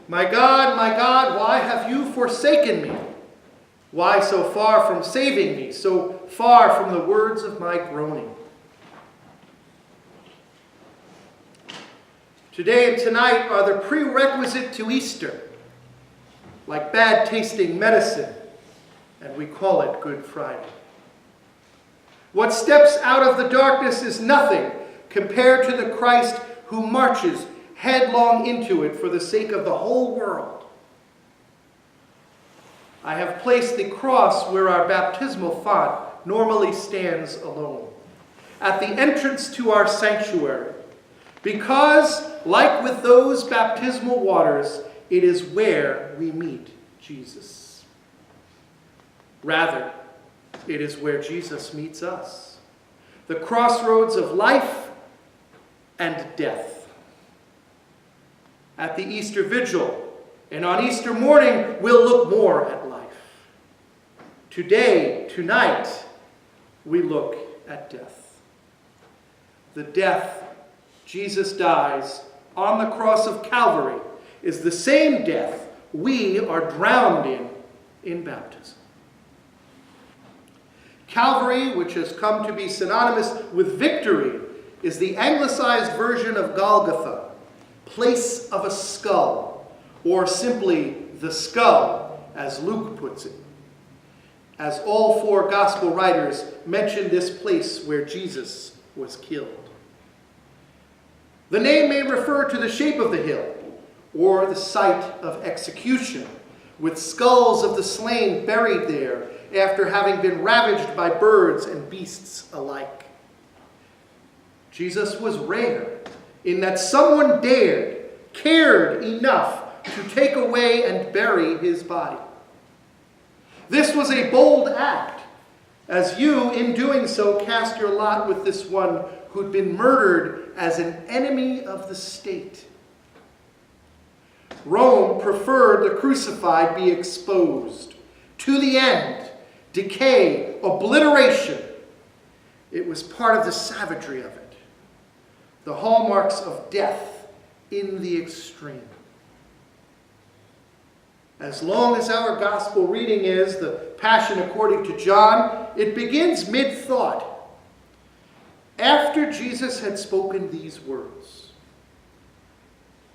my God, why have you forsaken me? Why so far from saving me, so far from the words of my groaning? Today and tonight are the prerequisite to Easter, like bad-tasting medicine, and we call it Good Friday. What steps out of the darkness is nothing compared to the Christ who marches headlong into it for the sake of the whole world. I have placed the cross where our baptismal font normally stands alone, at the entrance to our sanctuary, because, like with those baptismal waters, it is where we meet Jesus. Rather, it is where Jesus meets us, the crossroads of life and death. At the Easter Vigil and on Easter morning, we'll look more at life. Today, tonight, we look at death. The death Jesus dies on the cross of Calvary is the same death we are drowned in baptism. Calvary, which has come to be synonymous with victory, is the anglicized version of Golgotha, place of a skull, or simply the skull, as Luke puts it, as all four gospel writers mention this place where Jesus was killed. The name may refer to the shape of the hill, or the site of execution, with skulls of the slain buried there after having been ravaged by birds and beasts alike. Jesus was rare in that someone cared enough to take away and bury his body. This was a bold act, as you, in doing so, cast your lot with this one who'd been murdered as an enemy of the state. Rome preferred the crucified be exposed to the end, decay, obliteration. It was part of the savagery of it, the hallmarks of death in the extreme. As long as our gospel reading is the Passion according to John, it begins mid-thought. After Jesus had spoken these words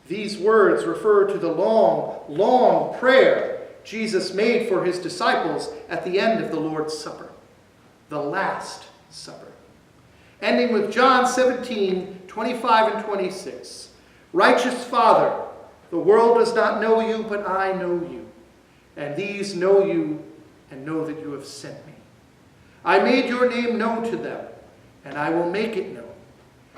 refer to the long prayer Jesus made for his disciples at the end of the Lord's Supper, the Last Supper, ending with John 17:25 and 26. Righteous Father, the world does not know you, but I know you, and these know you and know that you have sent me. I made your name known to them, and I will make it known,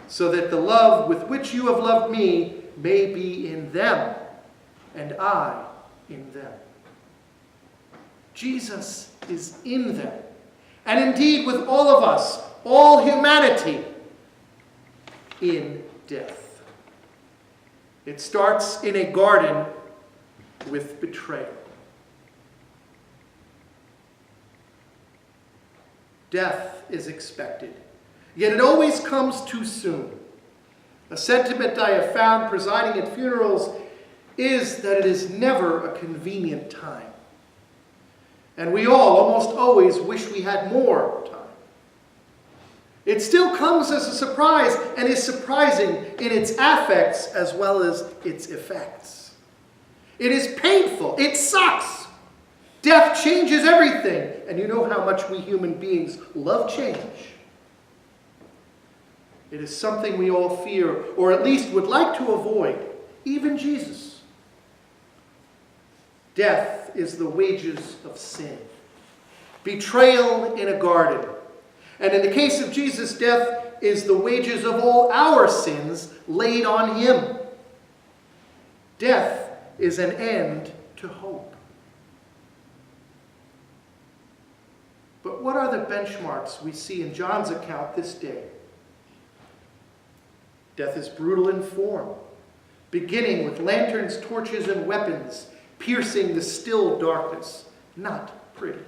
so that the love with which you have loved me may be in them, and I in them. Jesus is in them, and indeed with all of us, all humanity, in death. It starts in a garden with betrayal. Death is expected, yet it always comes too soon. A sentiment I have found presiding at funerals is that it is never a convenient time. And we all almost always wish we had more time. It still comes as a surprise and is surprising in its affects as well as its effects. It is painful. It sucks. Death changes everything. And you know how much we human beings love change. It is something we all fear, or at least would like to avoid, even Jesus. Death is the wages of sin. Betrayal in a garden. And in the case of Jesus, death is the wages of all our sins laid on him. Death is an end to hope. But what are the benchmarks we see in John's account this day? Death is brutal in form, beginning with lanterns, torches, and weapons, piercing the still darkness. Not pretty.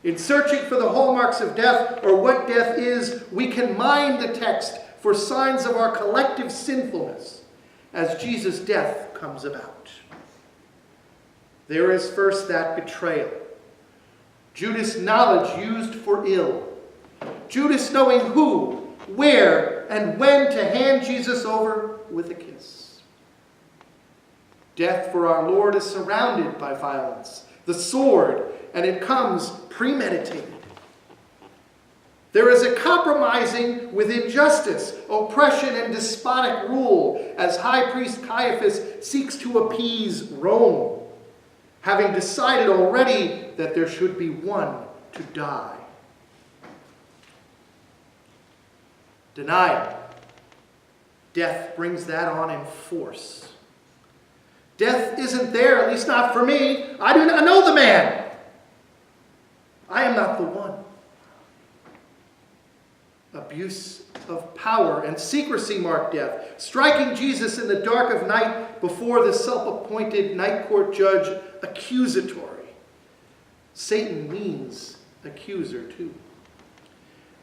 In searching for the hallmarks of death, or what death is, we can mine the text for signs of our collective sinfulness as Jesus' death comes about. There is first that betrayal. Judas' knowledge used for ill. Judas knowing who, where, and when to hand Jesus over with a kiss. Death for our Lord is surrounded by violence, the sword, and it comes premeditated. There is a compromising with injustice, oppression, and despotic rule as High Priest Caiaphas seeks to appease Rome, having decided already that there should be one to die. Denial. Death brings that on in force. Death isn't there, at least not for me. I do not know the man. I am not the one. Abuse of power and secrecy mark death, striking Jesus in the dark of night before the self-appointed night court judge accusatory. Satan means accuser too.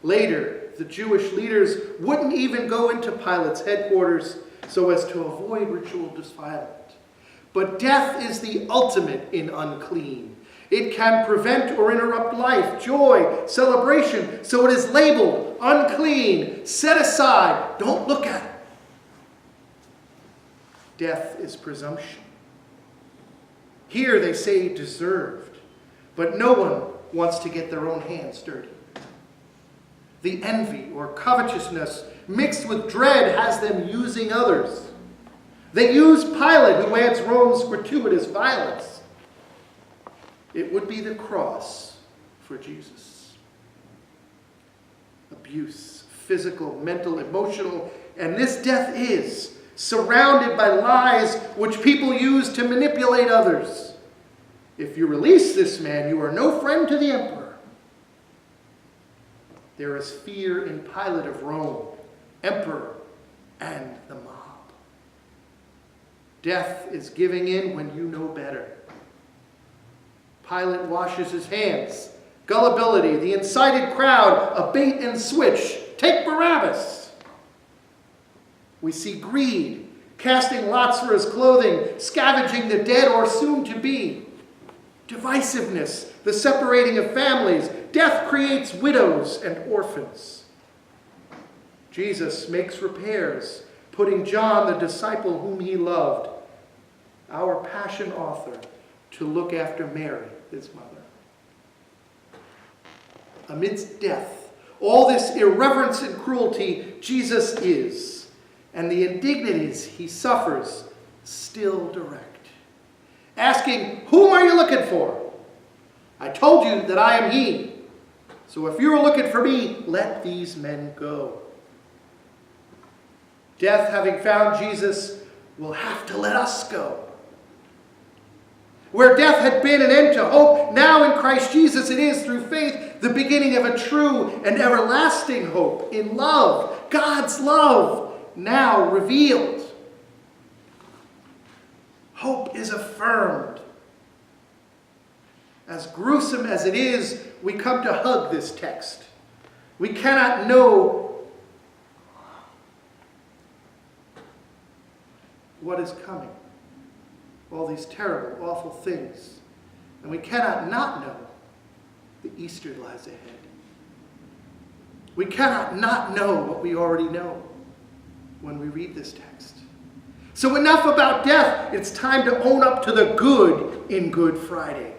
Later, the Jewish leaders wouldn't even go into Pilate's headquarters so as to avoid ritual defilement. But death is the ultimate in unclean. It can prevent or interrupt life, joy, celebration, so it is labeled unclean, set aside, don't look at it. Death is presumption. Here they say deserved, but no one wants to get their own hands dirty. The envy or covetousness mixed with dread has them using others. They use Pilate, who adds Rome's gratuitous violence. It would be the cross for Jesus. Abuse, physical, mental, emotional, and this death is surrounded by lies which people use to manipulate others. If you release this man, you are no friend to the emperor. There is fear in Pilate of Rome, emperor, and the mob. Death is giving in when you know better. Pilate washes his hands. Gullibility, the incited crowd, a bait and switch. Take Barabbas. We see greed, casting lots for his clothing, scavenging the dead or soon to be. Divisiveness, the separating of families. Death creates widows and orphans. Jesus makes repairs, putting John, the disciple whom he loved, our passion author, to look after Mary, his mother. Amidst death, all this irreverence and cruelty, Jesus is, and the indignities he suffers, still direct. Asking, whom are you looking for? I told you that I am he. So if you're looking for me, let these men go. Death, having found Jesus, will have to let us go. Where death had been an end to hope, now in Christ Jesus it is, through faith, the beginning of a true and everlasting hope in love, God's love, now revealed. Hope is affirmed. As gruesome as it is, we come to hug this text. We cannot know what is coming. All these terrible, awful things. And we cannot not know the Easter lies ahead. We cannot not know what we already know when we read this text. So enough about death. It's time to own up to the good in Good Friday.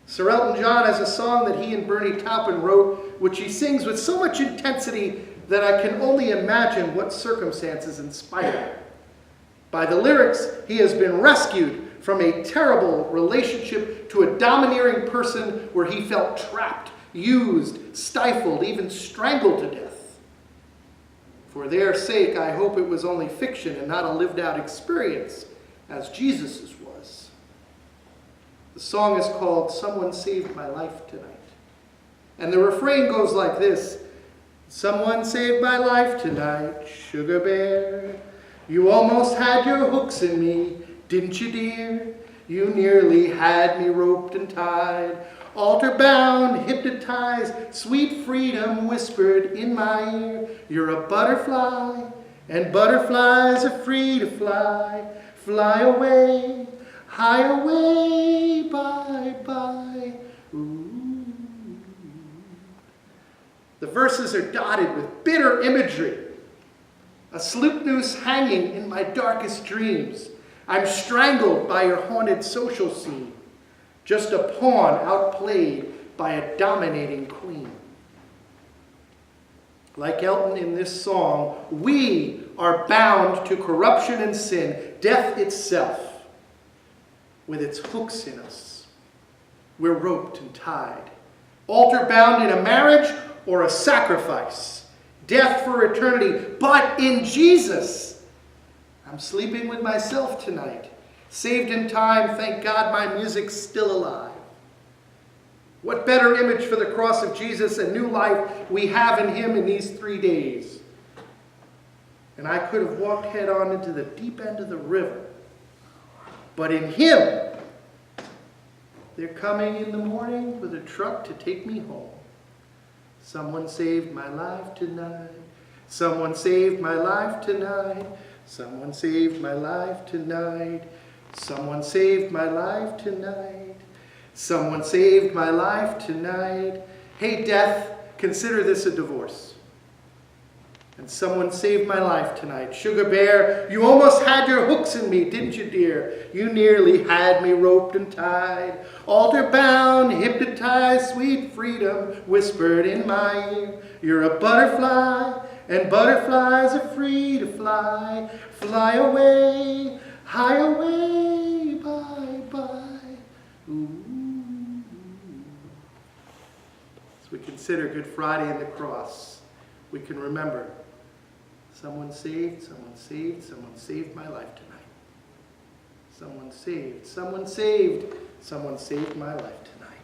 Sir Elton John has a song that he and Bernie Taupin wrote, which he sings with so much intensity that I can only imagine what circumstances inspired. By the lyrics, he has been rescued from a terrible relationship to a domineering person where he felt trapped, used, stifled, even strangled to death. For their sake, I hope it was only fiction and not a lived-out experience, as Jesus's was. The song is called Someone Saved My Life Tonight. And the refrain goes like this. Someone saved my life tonight, sugar bear. You almost had your hooks in me, didn't you, dear? You nearly had me roped and tied, altar-bound, hypnotized, sweet freedom whispered in my ear. You're a butterfly, And butterflies are free to fly, fly away, high away, bye-bye. Ooh. The verses are dotted with bitter imagery. A sloop noose hanging in my darkest dreams. I'm strangled by your haunted social scene. Just a pawn outplayed by a dominating queen. Like Elton in this song, we are bound to corruption and sin, death itself, with its hooks in us. We're roped and tied, altar bound in a marriage or a sacrifice, death for eternity. But in Jesus, I'm sleeping with myself tonight, saved in time, thank God my music's still alive. What better image for the cross of Jesus and new life we have in him in these 3 days. And I could have walked head on into the deep end of the river. But in him, they're coming in the morning with a truck to take me home. Someone saved my life tonight. Someone saved my life tonight. Someone saved my life tonight. Someone saved my life tonight. Someone saved my life tonight. Hey, death, consider this a divorce. And someone saved my life tonight. Sugar Bear, you almost had your hooks in me, didn't you, dear? You nearly had me roped and tied. Altar bound, hypnotized, sweet freedom whispered in my ear. You're a butterfly, and butterflies are free to fly. Fly away, high away, bye-bye. Ooh. As we consider Good Friday and the cross, we can remember someone saved, someone saved, someone saved my life tonight. Someone saved, someone saved, someone saved my life tonight.